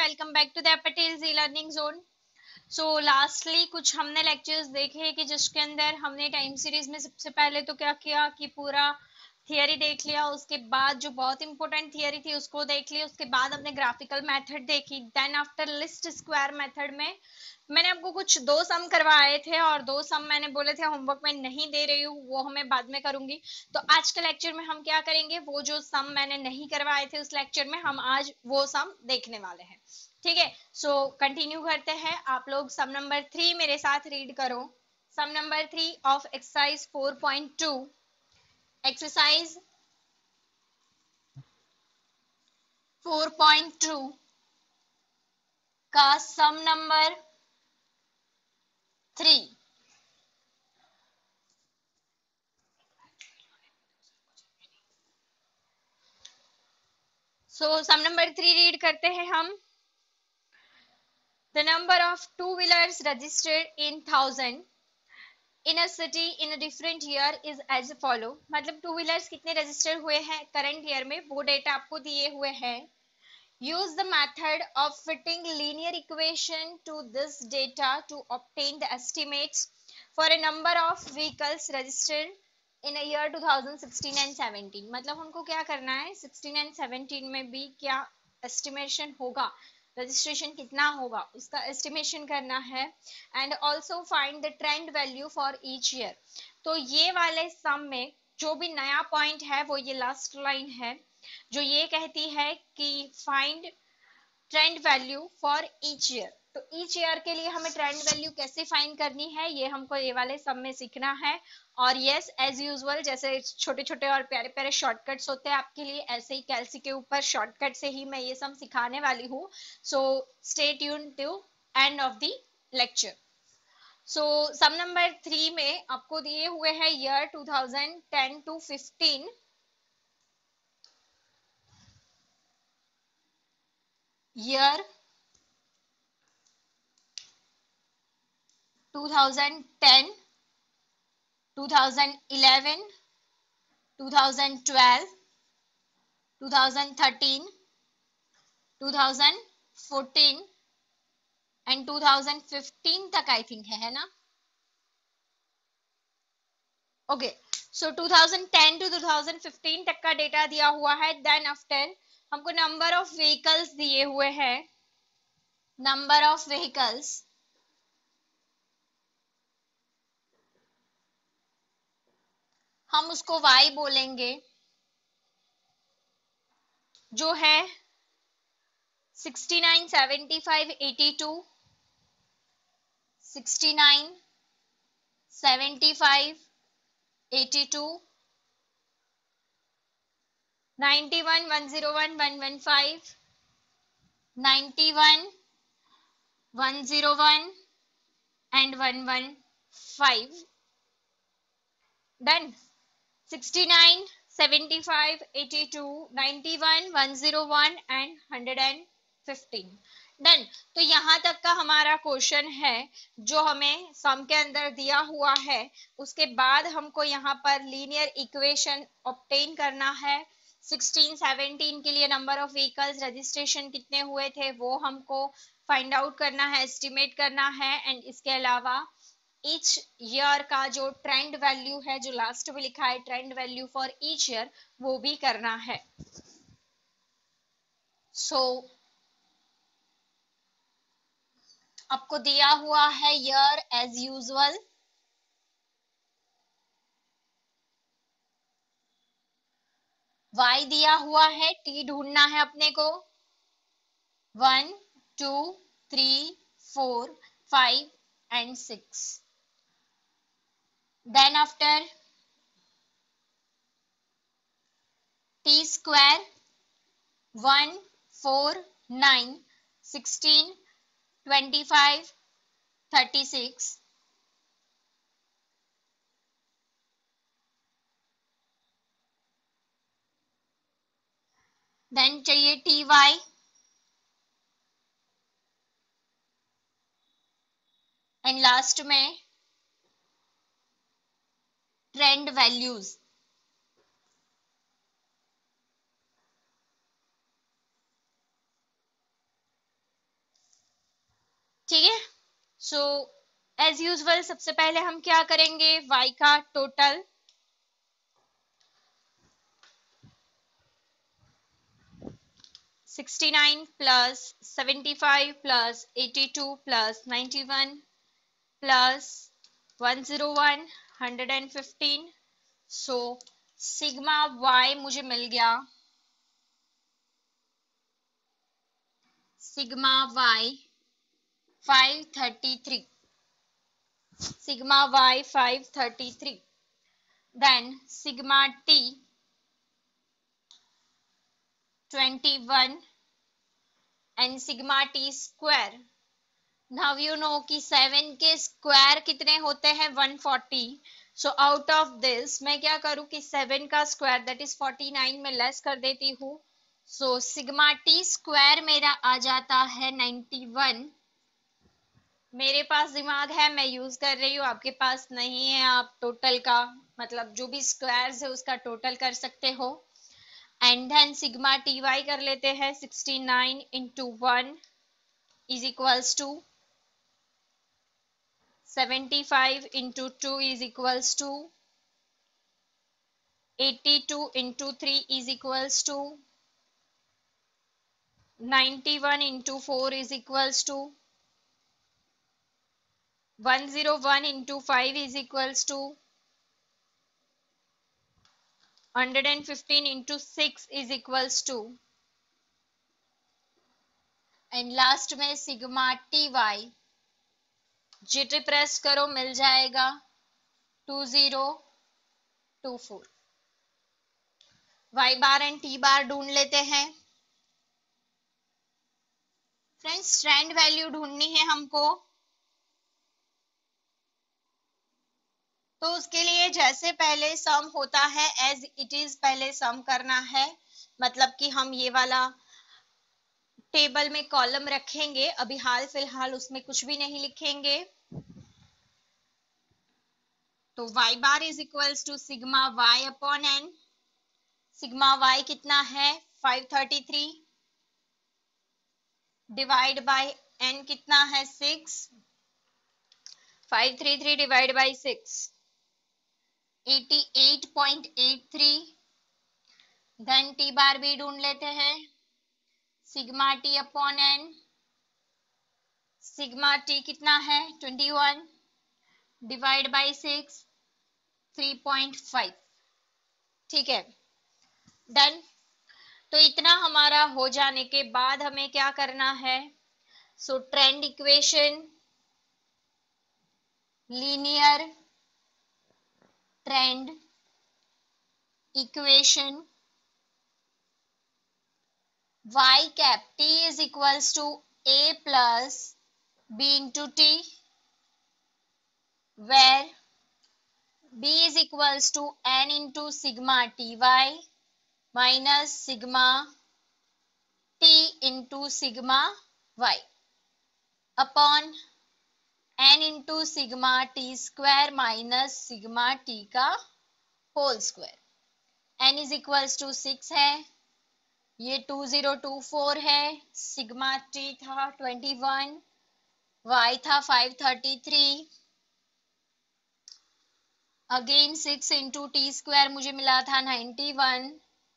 Welcome back to the Patel ji learning zone. So lastly कुछ हमने lectures देखे कि जिसके अंदर हमने टाइम सीरीज में सबसे पहले तो क्या किया कि पूरा थियरी देख लिया, उसके बाद जो बहुत इंपॉर्टेंट थियरी थी उसको देख लिया, उसके बाद हमने ग्राफिकल मेथड देखी। Then after least square method में मैंने आपको कुछ दो सम करवाए थे और दो सम मैंने बोले थे होमवर्क में नहीं दे रही हूँ, वो हमें बाद में करूंगी। तो आज के लेक्चर में हम क्या करेंगे, वो जो सम मैंने नहीं करवाए थे उस लेक्चर में हम आज वो सम देखने वाले हैं। ठीक है, सो कंटिन्यू करते हैं। आप लोग सम नंबर 3 मेरे साथ रीड करो। सम नंबर 3 ऑफ एक्सरसाइज 4.2। एक्सरसाइज 4.2 का सम नंबर 3। सो सम नंबर 3 रीड करते हैं हम। The number of two-wheelers registered in 1000 in a city in a different year is as follow। मतलब टू व्हीलर्स कितने रजिस्टर हुए हैं करंट ईयर में, वो डेटा आपको दिए हुए हैं। Use the method of fitting linear equation to this data to obtain the estimates for a number of vehicles registered in a year 2016 and 17। मतलब उनको क्या करना है, 16 and 17 में भी क्या एस्टिमेशन होगा, रजिस्ट्रेशन कितना होगा उसका एस्टिमेशन करना है। And also find the trend value for each year. तो ये वाले सम में जो भी नया पॉइंट है वो ये लास्ट लाइन है जो ये कहती है कि find trend value for each year. तो ईच ईयर के लिए हमें ट्रेंड वैल्यू कैसे फाइंड करनी है ये हमको ये वाले सम में सीखना है। और यस एज यूजुअल जैसे छोटे छोटे और प्यारे प्यारे शॉर्टकट्स होते हैं आपके लिए, ऐसे ही कैलसी के ऊपर शॉर्टकट से ही मैं ये सम सिखाने वाली हूँ। So stay tune to end of the lecture. So sum number 3 में आपको दिए हुए हैं ईयर 2010 to 15। year 2010, 2011, 2012, 2013, 2014 एंड 2015 तक आई थिंक है ना। ओके, सो 2010 टू 2015 तक का डेटा दिया हुआ है। देन आफ्टर हमको नंबर ऑफ व्हीकल्स दिए हुए हैं। नंबर ऑफ व्हीकल्स हम उसको y बोलेंगे, जो है 69, 75, 82, 69, 75, 82, 91, 101, 115, 91, 101 and 115। Done। 69, 75, 82, 91, 101 and 115। डन। तो यहां तक का हमारा क्वेश्चन है जो हमें सम के अंदर दिया हुआ है। उसके बाद हमको यहाँ पर लीनियर इक्वेशन ऑब्टेन करना है। 16, 17 के लिए नंबर ऑफ व्हीकल्स रजिस्ट्रेशन कितने हुए थे वो हमको फाइंड आउट करना है, एस्टिमेट करना है। एंड इसके अलावा ईच ईयर का जो ट्रेंड वैल्यू है, जो लास्ट में लिखा है trend value for each year, वो भी करना है। सो आपको दिया हुआ है ईयर एज यूजुअल, y दिया हुआ है, t ढूंढना है अपने को। 1, 2, 3, 4, 5 and 6। then after t square 1, 4, 9, 16, 25, 36, then चाहिए टी वाई एंड लास्ट में trend values. So as usual सबसे पहले हम क्या करेंगे, y का total 69 plus 75 plus 82 plus 91 plus 101 115. So sigma y मुझे मिल गया sigma y 533. Sigma y 533. Then sigma t 21 and sigma t square. Now you know कि 7 के स्क्वायर कितने होते हैं 140. सो आउट ऑफ दिस मैं क्या करूं कि 7 का स्क्वायर दैट इज 49 में लेस कर देती हूँ. सो सिग्मा टी स्क्वायर मेरा आ जाता है 91. मेरे पास दिमाग है, मैं यूज कर रही हूँ, आपके पास नहीं है, आप टोटल का मतलब जो भी स्क्वायर्स है उसका टोटल कर सकते हो. And then sigma T Y कर लेते हैं 69 into 1 is equals to 75 into 2 is equals to 82 into 3 is equals to 91 into 4 is equals to 101 into 5 is equals to 115 into 6 is equals to and last में sigma T Y GT press करो मिल जाएगा 2024. y bar and t bar ढूंढ लेते हैं friends. Strand value ढूंढनी है हमको, तो उसके लिए जैसे पहले सम होता है एज इट इज पहले सम करना है. मतलब कि हम ये वाला टेबल में कॉलम रखेंगे, अभी हाल फिलहाल उसमें कुछ भी नहीं लिखेंगे. तो y bar is equals to sigma y upon n. Sigma y कितना है 533 डिवाइड बाय n कितना है 6. 533 डिवाइड बाय 6 88.83. देन t बार भी ढूंढ लेते हैं sigma t upon n. Sigma t कितना है 21 डिवाइड बाय 6 3.5. ठीक है, डन. तो इतना हमारा हो जाने के बाद हमें क्या करना है. सो trend equation, linear trend equation y cap t is equals to a plus b into t where b is equals to n into sigma ty minus sigma t into sigma y upon n into sigma t square minus sigma t का whole square. n is equals to 6 है, ये 2024 है, sigma t था 21, y था 533, again 6 into T square मुझे मिला था 91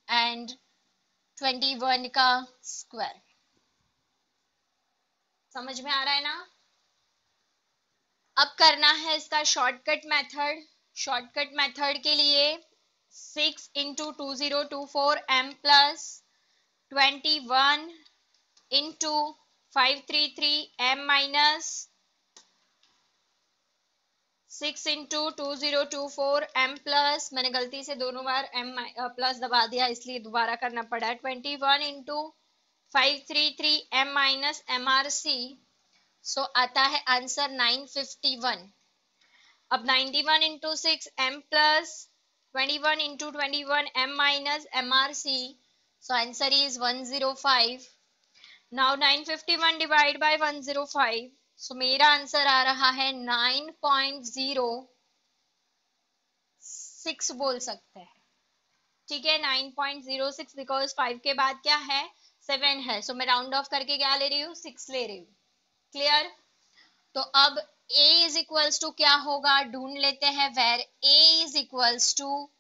and 21 का स्क्वायर. समझ में आ रहा है ना. अब करना है इसका शॉर्टकट मेथड. शॉर्टकट मेथड के लिए 6 into 2024 m plus 21 into 533 m minus 6 into 2024 m plus, मैंने गलती से दोनों बार m प्लस दबा दिया इसलिए दोबारा करना पड़ा. 21 इंटू 533 m माइनस mrc. सो आता है आंसर 951. अब 91 into 6 m plus 21 into 21 m minus mrc. So answer is 105. Now 951 divide by 105. So मेरा आंसर आ रहा है 9.06 बोल सकते हैं. ठीक है 9.06 बिकॉज 5 के बाद क्या है 7 है. सो मैं राउंड ऑफ करके क्या ले रही हूँ 6 ले रही हूँ. क्लियर. तो अब a इज इक्वल्स टू क्या होगा, ढूंढ लेते हैं, where a is equals to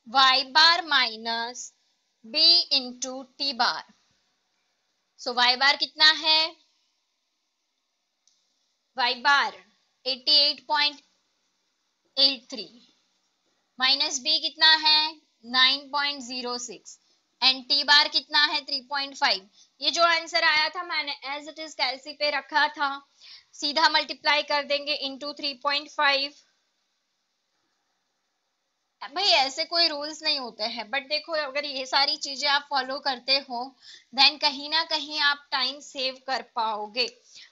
y bar minus b into T bar. So y bar कितना है, y बार 88.83 माइनस b कितना है 9.06 एंड टी बार कितना है 3.5। ये जो आंसर आया था मैंने एज इट इज कैलसी पे रखा था, सीधा मल्टीप्लाई कर देंगे इनटू 3.5। भाई ऐसे कोई रूल्स नहीं होते हैं, बट देखो अगर ये सारी चीजें आप फॉलो करते हो देन कहीं ना कहीं आप टाइम सेव कर पाओगे,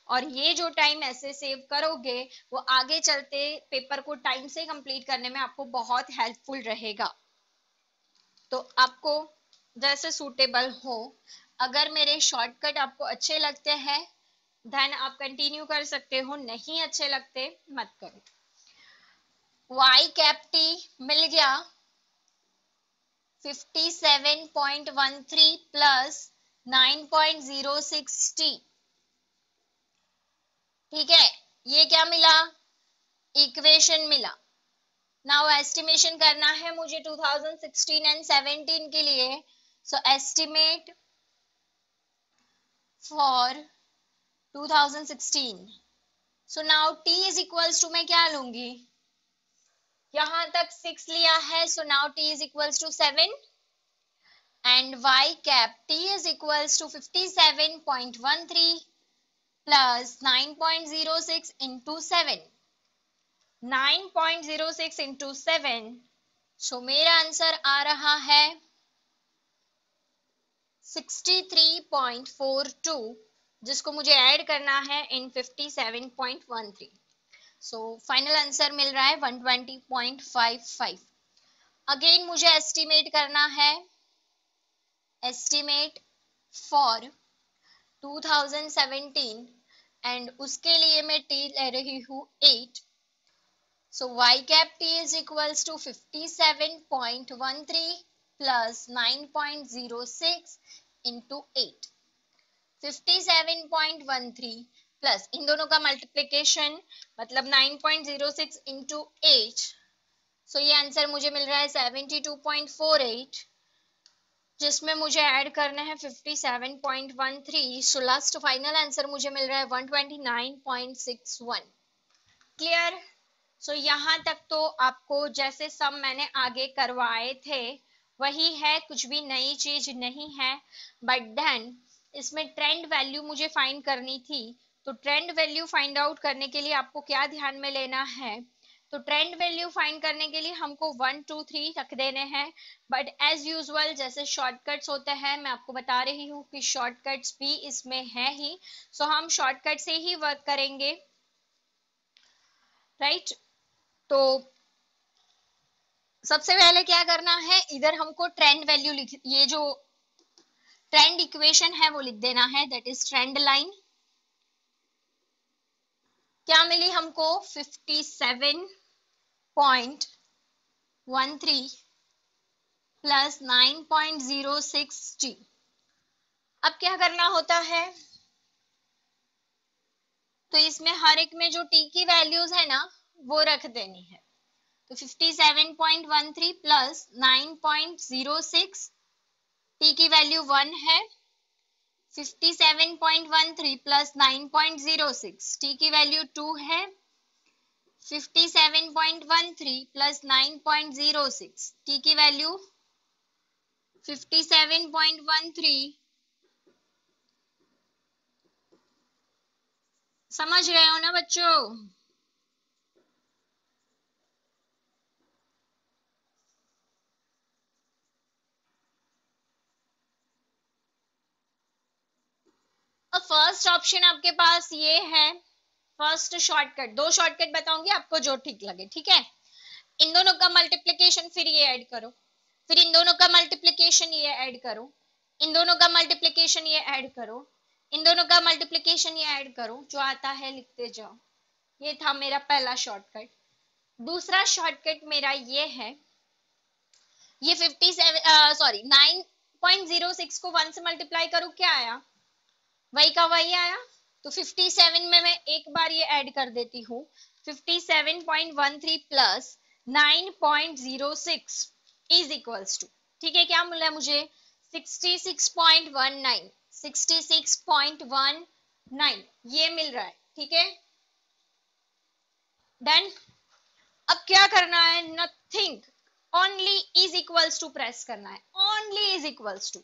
और ये जो टाइम ऐसे सेव करोगे वो आगे चलते पेपर को टाइम से कंप्लीट करने में आपको बहुत हेल्पफुल रहेगा। तो आपको जैसे सूटेबल हो, अगर मेरे शॉर्टकट आपको अच्छे लगते हैं देन आप कंटिन्यू कर सकते हो, नहीं अच्छे लगते मत करो। y कैप टी मिल गया 57.13 प्लस 9.06 टी, ठीक है, ये क्या मिला, इक्वेशन मिला। नाउ एस्टिमेशन करना है मुझे 2016 एंड 17 के लिए, so estimate for 2016। So now t is equals to मैं क्या लूंगी, यहां तक 6 लिया है, so now t is equals to 7 and y cap t is equals to 57.13 plus 9.06 into 7, 9.06 into 7, so मेरा आंसर आ रहा है 63.42, जिसको मुझे ऐड करना है इन 57.13। सो फाइनल आंसर मिल रहा है 120.55। अगेन मुझे एस्टिमेट करना है, एस्टिमेट फॉर 2017 एंड उसके लिए मैं t ले रही हूँ 8। So y cap t is equals to 57.13 plus 9.06 into 8, 57.13 plus इन दोनों का मल्टीप्लिकेशन मतलब 9.06 इंटू 8, सो ये आंसर मुझे मिल रहा है 72.48, जिसमें मुझे ऐड करना है 57.13, सो लास्ट फाइनल आंसर मुझे मिल रहा है 129.61। क्लियर? सो यहाँ तक तो आपको जैसे सब मैंने आगे करवाए थे वही है, कुछ भी नई चीज नहीं है, बट देन इसमें ट्रेंड वैल्यू मुझे फाइंड करनी थी। तो ट्रेंड वैल्यू फाइंड आउट करने के लिए आपको क्या ध्यान में लेना है, तो ट्रेंड वैल्यू फाइंड करने के लिए हमको 1 2 3 रख देने हैं, बट एज यूजुअल जैसे शॉर्टकट्स होते हैं, मैं आपको बता रही हूँ कि शॉर्टकट्स भी इसमें है ही, सो हम शॉर्टकट से ही वर्क करेंगे, राइट। तो सबसे पहले क्या करना है, इधर हमको ट्रेंड वैल्यू लिख, ये जो ट्रेंड इक्वेशन है वो लिख देना है, दैट इज ट्रेंड लाइन। क्या मिली हमको 57.13 प्लस 9.06 टी। अब क्या करना होता है, तो इसमें हर एक में जो टी की वैल्यूज है ना वो रख देनी है। तो 57.13 प्लस 9.06, टी की वैल्यू 1 है, 57.13 प्लस 9.06, टी की वैल्यू 2 है, 57.13 प्लस 9.06, टी की वैल्यू 57.13, समझ रहे हो ना बच्चों? अब फर्स्ट ऑप्शन आपके पास ये है, फर्स्ट शॉर्टकट, दो शॉर्टकट बताऊंगी आपको जो ठीक लगे, ठीक है। इन दोनों का मल्टीप्लिकेशन फिर ये ऐड करो, फिर इन दोनों का मल्टीप्लिकेशन ये ऐड करो, इन दोनों का मल्टीप्लिकेशन ये ऐड करो, इन दोनों का मल्टीप्लिकेशन ये ऐड करो, जो आता है लिखते जाओ। ये था मेरा पहला शॉर्टकट। दूसरा शॉर्टकट मेरा ये है, ये 9.06 को 1 से मल्टीप्लाई करूं, क्या आया, वही का वही आया, तो 57 में मैं एक बार ये ऐड कर देती हूँ, 57.13 प्लस 9.06 इज इक्वल्स टू, ठीक है, क्या मिला मुझे 66.19, 66.19 ये मिल रहा है, ठीक है। देन अब क्या करना है, nothing, only is equals to press करना है, ओनली इज इक्वल्स टू,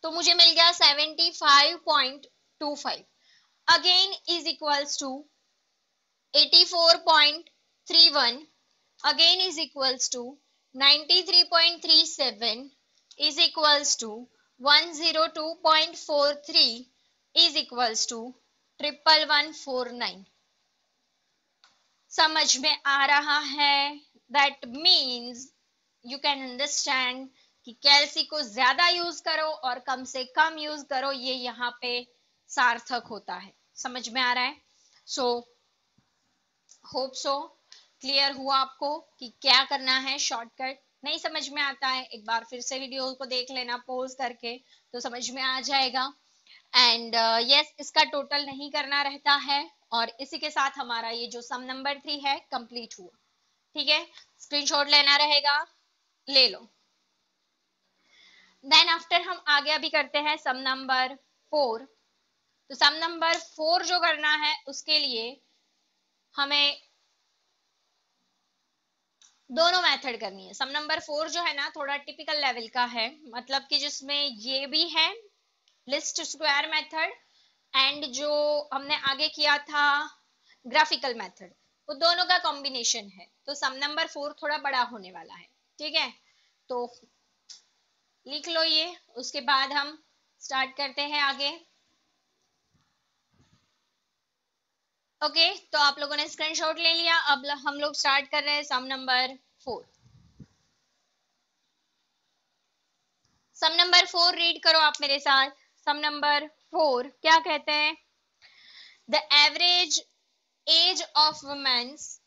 तो मुझे मिल गया 75.25, again is equals to 84.31, again is equals to 93.37 is equals to 102.43 is equals to 11149। समझ में आ रहा है? That means you can understand कि कैलसी को ज्यादा यूज करो और कम से कम यूज करो, ये यहाँ पे सार्थक होता है। समझ में आ रहा है? सो होप सो क्लियर हुआ आपको कि क्या करना है। शॉर्टकट नहीं समझ में आता है, एक बार फिर से वीडियो को देख लेना पॉज करके, तो समझ में आ जाएगा। एंड यस, इसका टोटल नहीं करना रहता है, और इसी के साथ हमारा ये जो सम नंबर 3 है कंप्लीट हुआ। ठीक है, स्क्रीनशॉट लेना रहेगा, ले लो। देन आफ्टर हम आगे अभी करते हैं सम नंबर 4। तो सम नंबर 4 जो करना है उसके लिए हमें दोनों मेथड करनी है। सम नंबर 4 जो है ना थोड़ा टिपिकल लेवल का है, मतलब कि जिसमें ये भी है लिस्ट स्क्वायर मेथड, एंड जो हमने आगे किया था ग्राफिकल मेथड, वो दोनों का कॉम्बिनेशन है। तो सम नंबर 4 थोड़ा बड़ा होने वाला है, ठीक है, तो लिख लो ये, उसके बाद हम स्टार्ट करते हैं आगे। ओके, तो आप लोगों ने स्क्रीनशॉट ले लिया, अब हम लोग स्टार्ट कर रहे हैं सम नंबर 4। सम नंबर 4 रीड करो आप मेरे साथ। सम नंबर 4 क्या कहते हैं? The average age of womens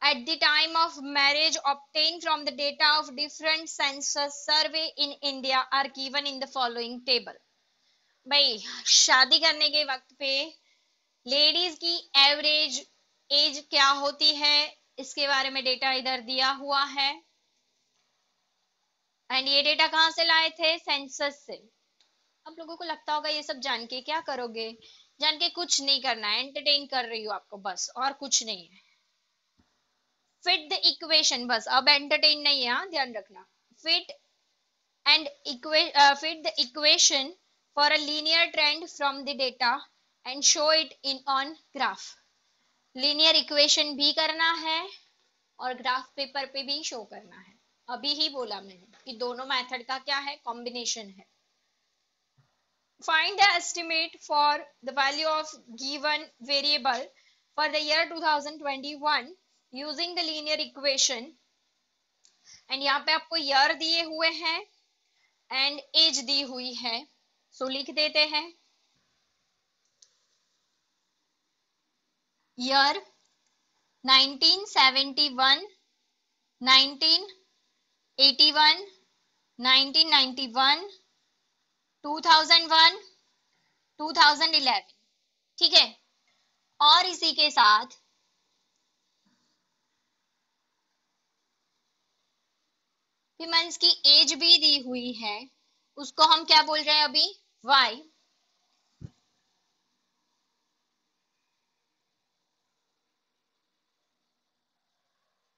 at the time of marriage obtained from the data of different census survey in India are given in the following table। भाई शादी करने के वक्त पे लेडीज की एवरेज एज क्या होती है, इसके बारे में डेटा इधर दिया हुआ है, एंड ये डेटा कहां से लाए थे? सेंसस से। आप लोगों को लगता होगा ये सब जान के क्या करोगे, जान के कुछ नहीं करना है, एंटरटेन कर रही हूँ आपको बस, और कुछ नहीं है। फिट द इक्वेशन, बस अब एंटरटेन नहीं है, ध्यान रखना। Fit fit the equation for a linear trend from the data and show it in on graph। linear equation भी करना है और ग्राफ पेपर पे भी शो करना है। अभी ही बोला मैंने कि दोनों मेथड का क्या है, कॉम्बिनेशन है। find the estimate for the value of given variable for the year 2021 using the linear equation, and यहाँ पे आपको ईयर दिए हुए हैं एंड एज दी हुई है, सो लिख देते हैं ईयर 1971, 1981, 1991, 2001, 2011, ठीक है। और इसी के साथ विमेंस की एज भी दी हुई है, उसको हम क्या बोल रहे हैं अभी? वाई।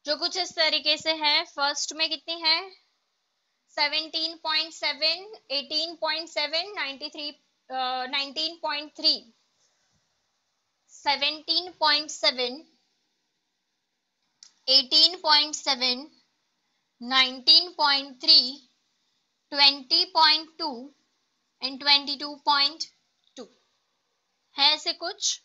जो कुछ इस तरीके से है, फर्स्ट में कितनी है? 17.7, 18.7, 93, 19.3, 17.7, 18.7, 19.3, 20.2 एंड 22.2 है ऐसे कुछ।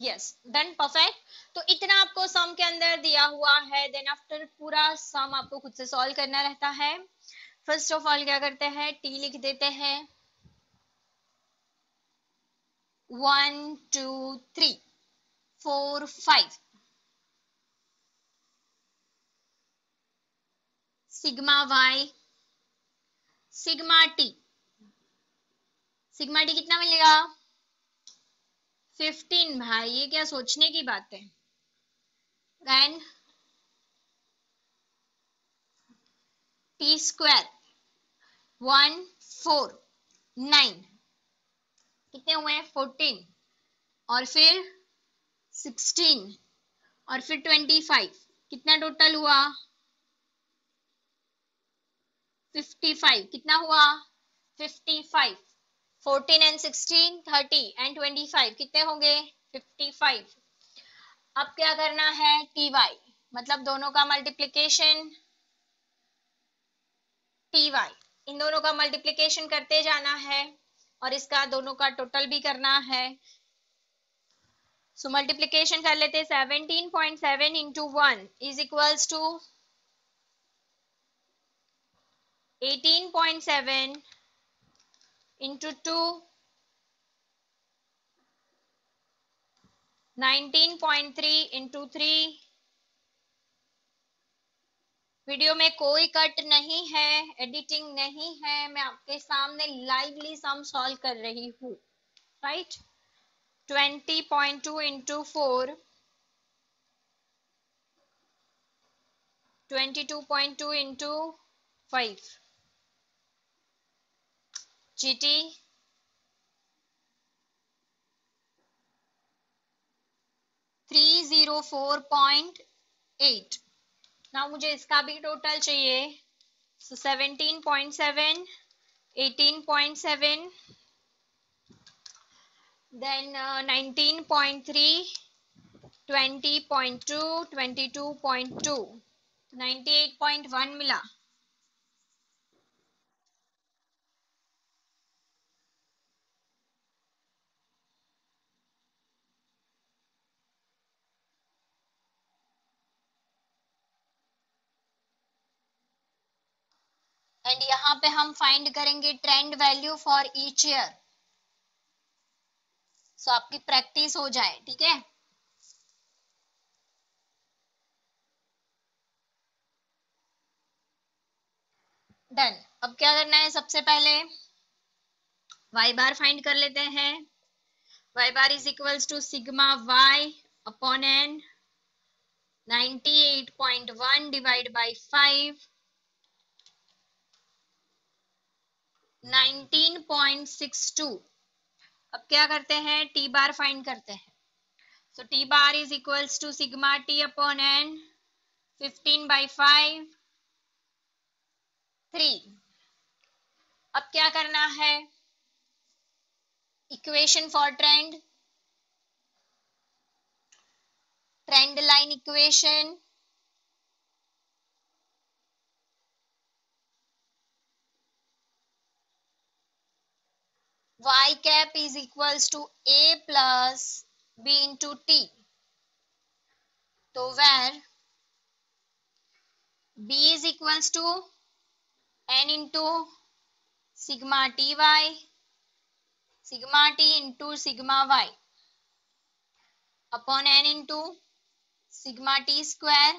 Yes, done, perfect. तो इतना आपको सम के अंदर दिया हुआ है, देन आफ्टर पूरा सम आपको खुद से सॉल्व करना रहता है। फर्स्ट ऑफ ऑल क्या करते हैं, टी लिख देते हैं 1 2 3 4 5, sigma Y, sigma T, sigma T कितना मिलेगा 15 भाई, ये क्या सोचने की बात है। देन टी स्क्वायर 149 कितने हुए हैं 14 और फिर 16 और फिर 25 कितना टोटल हुआ 55 कितना हुआ 55 14 एंड 16 30 एंड 25 कितने होंगे 55। अब क्या करना है टी वाई मतलब दोनों का मल्टीप्लिकेशन टी वाई इन दोनों का मल्टीप्लिकेशन करते जाना है और इसका दोनों का टोटल भी करना है। सो मल्टीप्लिकेशन कर लेते 17.7 into 1 is equals to 18.7 into 2 19.3 into 3। Video में कोई कट नहीं है, एडिटिंग नहीं है, मैं आपके सामने लाइवली सम सॉल्व कर रही हूँ, राइट। 20.2 into 4 22.2 into 5 GT 304.8। ना मुझे इसका भी टोटल चाहिए। So 17.7 18.7 then 19.3 20.2 22.2 98.1 मिला। एंड यहाँ पे हम फाइंड करेंगे trend value for each year. So आपकी प्रैक्टिस हो जाए, ठीक है। डन। अब क्या करना है सबसे पहले y बार फाइंड कर लेते हैं। y bar is equals to sigma y upon n 98.1 divide by 5 19.62। अब क्या करते हैं t बार फाइंड करते हैं। So t bar is equals to sigma t upon n 15/5 3। अब क्या करना है equation for trend line equation y cap is equals to a plus b into t। तो where b is equals to n into sigma ty sigma t into sigma y upon n into sigma t square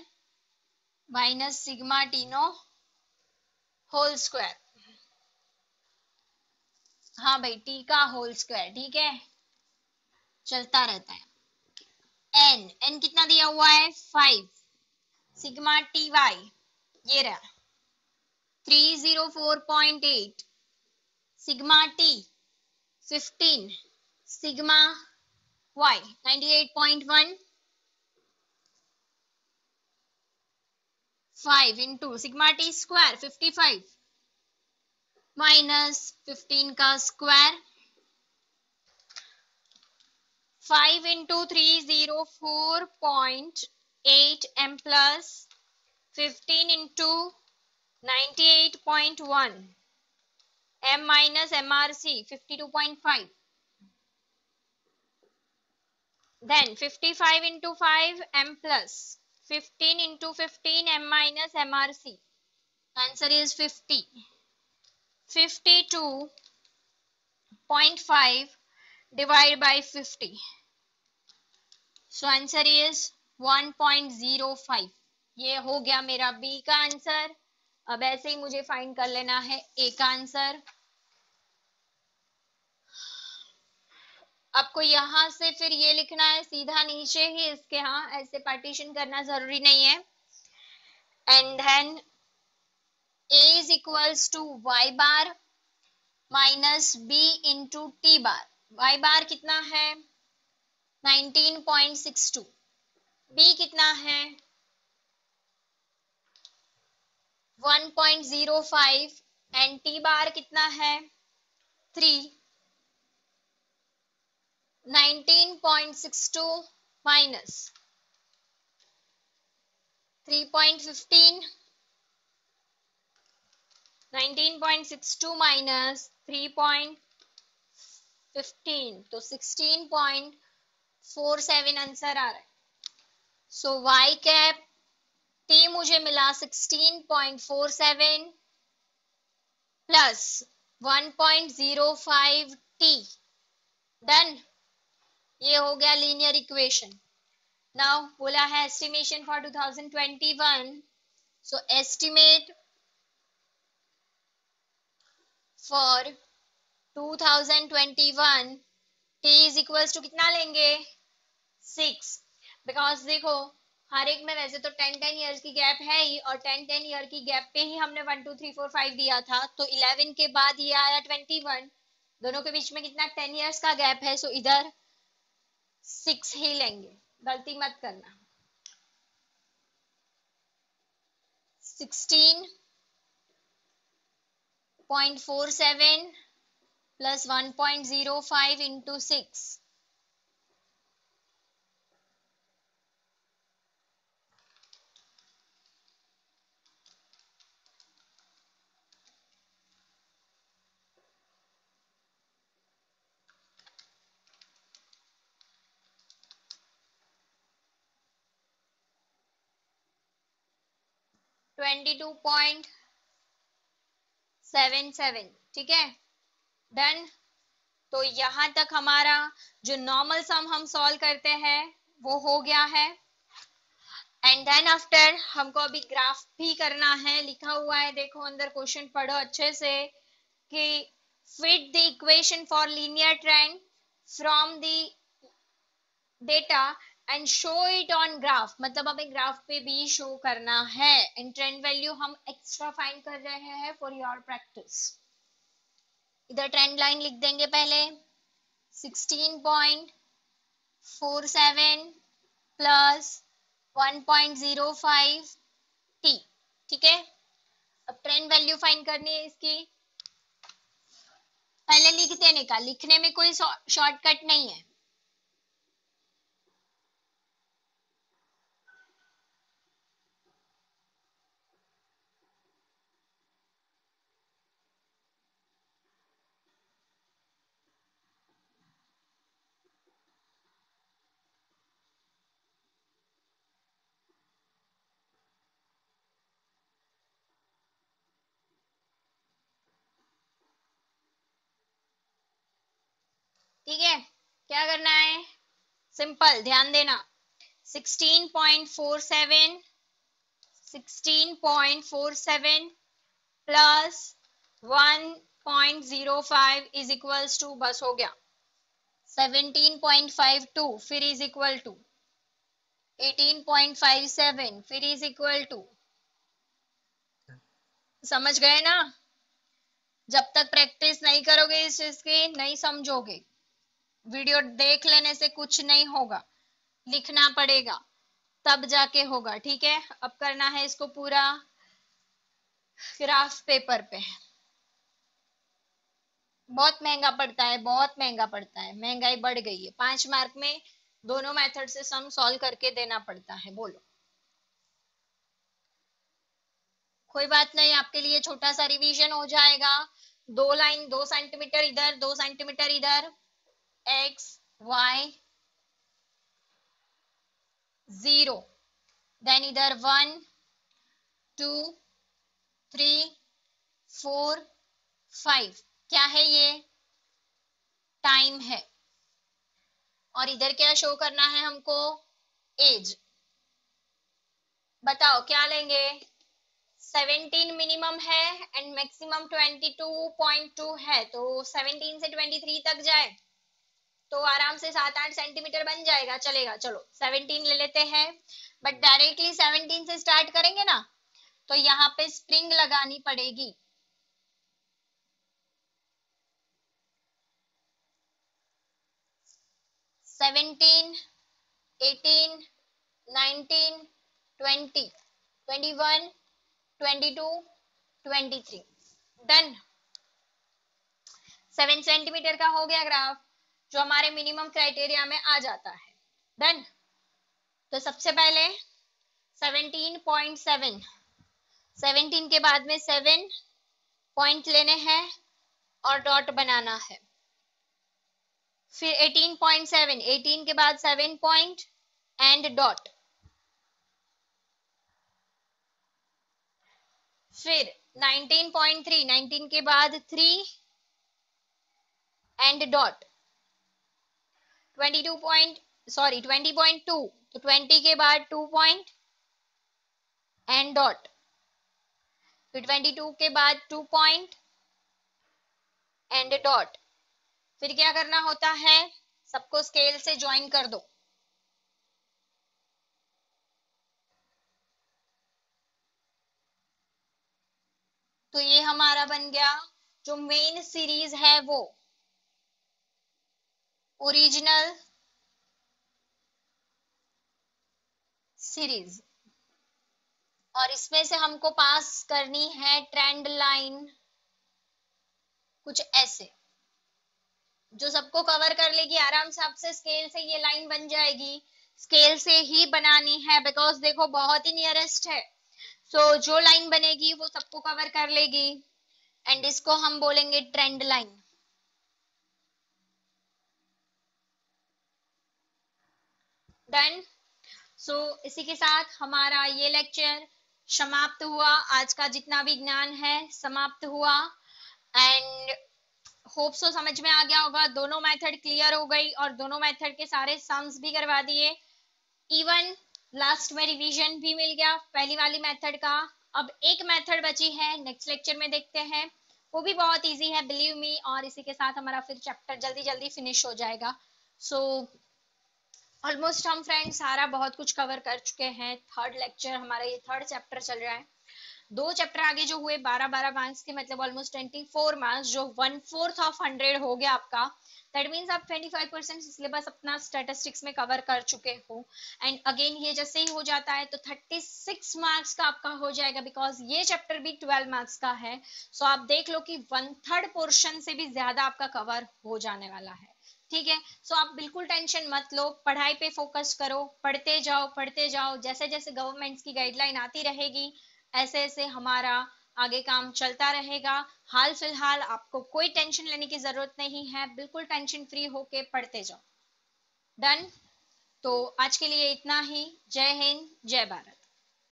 minus sigma t no whole square. हाँ भाई t का whole square, ठीक है, चलता रहता है। n कितना दिया हुआ है 5 सिग्मा टी वाई ये रहा 304.8 sigma T 15 sigma y 98.1 5 into sigma T square 55 minus 15 का square 5 into 304.8 m plus 15 into 98.1 m minus MRC 52.5 then 55 into 5 m plus 15 into 15 m minus MRC answer is 50 52.5 divided by 50 so answer is 1.05। ये हो गया मेरा B का answer. अब ऐसे ही मुझे find कर लेना है ए का आंसर। आपको यहाँ से फिर ये लिखना है सीधा नीचे ही इसके, हाँ ऐसे पार्टीशन करना जरूरी नहीं है। And then a is equals to y bar minus b into T bar. y bar कितना है 19.62, b कितना है 1.05 एंड टी बार कितना है 3। 19.62 माइनस 3.15, 19.62 माइनस 3.15 तो 16.47 आंसर आ रहा है। सो y कैप t मुझे मिला 16.47 प्लस 1.05 t। डन, ये हो गया लीनियर इक्वेशन। नाउ बोला है estimation for 2021, so estimate for 2021 t is equals to कितना लेंगे 6, बिकॉज देखो हर एक में वैसे तो 10-10 ईयर्स की गैप है ही, और 10-10 ईयर की गैप पे ही हमने 1 2 3 4 5 दिया था, तो 11 के बाद ये आया 21, दोनों के बीच में कितना 10 ईयर्स का गैप है, सो इधर 6 ही लेंगे, गलती मत करना। 16.47 प्लस 1.05 इंटू 6, 22.77, ठीक है डन। तो यहां तक हमारा जो नॉर्मल सम हम सॉल्व करते हैं वो हो गया है। एंड देन आफ्टर हमको अभी ग्राफ भी करना है, लिखा हुआ है देखो अंदर, क्वेश्चन पढ़ो अच्छे से कि fit the equation for linear trend from the data and show it on graph, मतलब हमें ग्राफ पे भी शो करना है। एंड ट्रेंड वैल्यू हम एक्स्ट्रा फाइंड कर रहे हैं फॉर योर प्रैक्टिस। इधर ट्रेंड लाइन लिख देंगे पहले 16.47 प्लस 1.05 t, ठीक है। अब ट्रेंड वैल्यू फाइंड करनी है इसकी, पहले लिख देने का, लिखने में कोई शॉर्टकट नहीं है। ठीक है, क्या करना है, सिंपल ध्यान देना, 16.47 प्लस 1.05 इज इक्वल्स टू, बस हो गया 17.52, फिर इज इक्वल टू 18.57, फिर इज इक्वल टू, समझ गए ना। जब तक प्रैक्टिस नहीं करोगे इस चीज की नहीं समझोगे, वीडियो देख लेने से कुछ नहीं होगा, लिखना पड़ेगा तब जाके होगा, ठीक है। अब करना है इसको पूरा ग्राफ पेपर पे, बहुत महंगा पड़ता है, बहुत महंगा पड़ता है, महंगाई बढ़ गई है। 5 मार्क में दोनों मेथड से सम सॉल्व करके देना पड़ता है, बोलो। कोई बात नहीं, आपके लिए छोटा सा रिवीजन हो जाएगा। 2 लाइन 2 सेंटीमीटर इधर 2 सेंटीमीटर इधर, x y 0, देन इधर 1 2 3 4 5, क्या है ये टाइम है, और इधर क्या शो करना है हमको एज। बताओ क्या लेंगे, 17 मिनिमम है एंड मैक्सिमम 22.2 है, तो 17 से 23 तक जाए, तो आराम से 7-8 सेंटीमीटर बन जाएगा, चलेगा। चलो 17 ले लेते हैं, बट डायरेक्टली 17 से स्टार्ट करेंगे ना तो यहाँ पे स्प्रिंग लगानी पड़ेगी। सेवनटीन, 18, 19, 20, 21, 22, 23। डन। 7 सेंटीमीटर का हो गया ग्राफ, जो हमारे मिनिमम क्राइटेरिया में आ जाता है। डन। तो सबसे पहले 17.7, 17 के बाद में 7 पॉइंट लेने हैं और डॉट बनाना है। फिर 18.7, 18 के बाद 7 पॉइंट एंड डॉट। फिर 19.3, 19 के बाद 3 एंड डॉट। 20.2, तो 20 के बाद 2 पॉइंट एंड डॉट। फिर 22 के बाद 2 पॉइंट एंड डॉट। फिर क्या करना होता है, सबको स्केल से ज्वाइन कर दो। तो ये हमारा बन गया जो मेन सीरीज है वो ओरिजिनल सीरीज, और इसमें से हमको पास करनी है ट्रेंड लाइन कुछ ऐसे, जो सबको कवर कर लेगी। आराम से आपसे स्केल से ये लाइन बन जाएगी, स्केल से ही बनानी है बिकॉज देखो बहुत ही नियरेस्ट है। सो जो लाइन बनेगी वो सबको कवर कर लेगी एंड इसको हम बोलेंगे ट्रेंड लाइन। डन। सो इसी के साथ हमारा ये लेक्चर समाप्त हुआ, आज का जितना भी ज्ञान है समाप्त हुआ। एंड होप सो समझ में आ गया होगा, दोनों मेथड क्लियर हो गई और दोनों मेथड के सारे सम्स भी करवा दिए। इवन लास्ट में रिवीजन भी मिल गया पहली वाली मेथड का। अब एक मेथड बची है, नेक्स्ट लेक्चर में देखते हैं, वो भी बहुत इजी है बिलीव मी। और इसी के साथ हमारा फिर चैप्टर जल्दी जल्दी फिनिश हो जाएगा। सो ऑलमोस्ट हम फ्रेंड सारा बहुत कुछ कवर कर चुके हैं। थर्ड लेक्चर हमारा, ये थर्ड चैप्टर चल रहा है। 2 चैप्टर आगे जो हुए 12-12 मार्क्स के, मतलब ऑलमोस्ट 24 मार्क्स, जो 1/4 ऑफ 100 हो गया आपका। दैट मीन्स आप 25% सिलेबस अपना स्टैटिस्टिक्स में कवर कर चुके हो। एंड अगेन ये जैसे ही हो जाता है तो 36 मार्क्स का आपका हो जाएगा, बिकॉज ये चैप्टर भी 12 मार्क्स का है। सो आप देख लो कि 1/3 पोर्शन से भी ज्यादा आपका कवर हो जाने वाला है। ठीक है। सो आप बिल्कुल टेंशन मत लो, पढ़ाई पे फोकस करो, पढ़ते जाओ पढ़ते जाओ। जैसे जैसे गवर्नमेंट की गाइडलाइन आती रहेगी ऐसे ऐसे हमारा आगे काम चलता रहेगा। हाल फिलहाल आपको कोई टेंशन लेने की जरूरत नहीं है, बिल्कुल टेंशन फ्री होके पढ़ते जाओ। डन। तो आज के लिए इतना ही। जय हिंद, जय भारत।